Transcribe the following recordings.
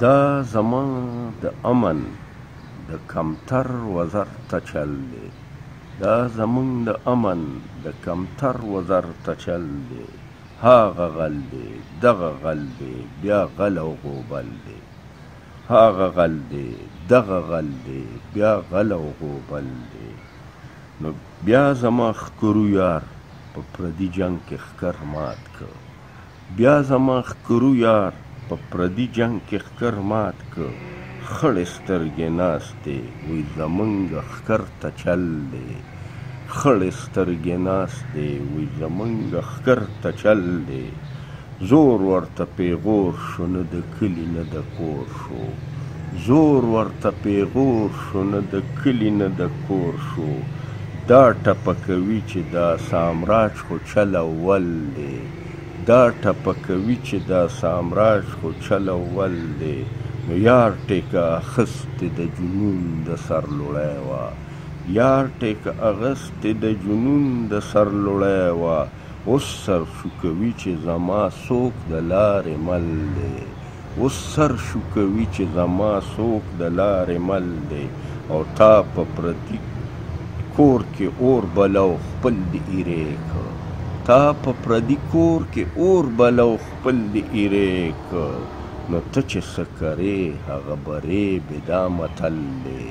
دا زما د امن د کمتر وزر ته چل دی، دا زمونږ د امن د کمتر وزر ته چل دی. هاغه غل دی دغه غل دی بیا غل او غوبل دی، هاغه غل دی دغه غل دی بیا غل او غوبل دی. نو بیا زما ښکرو یار په پردي جنګ کې ښکر مات که، بیا زما ښکرو یار په پردي جنګ کې ښکر مات که. خړې سترګې ناست دی وی زمونږ ښکر ته چل دی، خړې سترګې ناست دی وی زمونږ ښکر ته چل دی. زور ورته پیغور شو نه د کلي نه د کور شو، زور ورته پیغور شو نه د کلي نه د کور شو. دا ټپه کوي چې دا سامراج خو چل اول دی، دا ټپه کوي چې دا سامراج خو چل اول دی. نو یار ټیکه اخستې د جنون د سر لوړی وه، یار ټیکه اخستې د جنون د سر لوړی وه. اوس سر شو کوي چې زما څوک د لارې مل دی، اوس سر شو کوي چې زما څوک د لارې مل دی. او تا په پردي کور کې اور بلو خپل د ایرې که، تا په پردي کور کې اور بلو خپل د ایرې که. نو ته چې څه کرې هغه برې بې دا متل دی،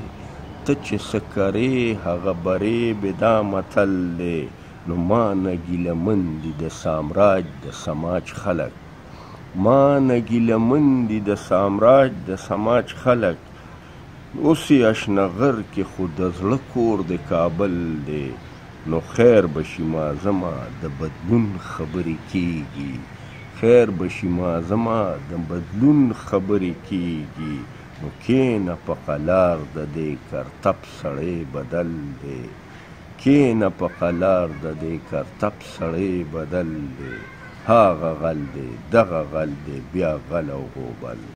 ته چې څه کرې هغه برې بې دا متل دی. نو ما نه ګیلهمن دي د سامراج د سماج خلک، ما نه ګیلهمن دي د سامراج د سماج خلک. اوس یې اشنغر کې خو د زړه کور د کابل دی. نو خیر به شي ما زما د بدلون خبرې کېږي، خیر به شي ما زما د بدلون خبرې کېږي. نو کېنه په قلار د دې کرتب سړی بدل دی، کېنه په قلار د دې کرتب سړی بدل دی. هاغه غل دی دغه غل دی بیا غل او غوبل.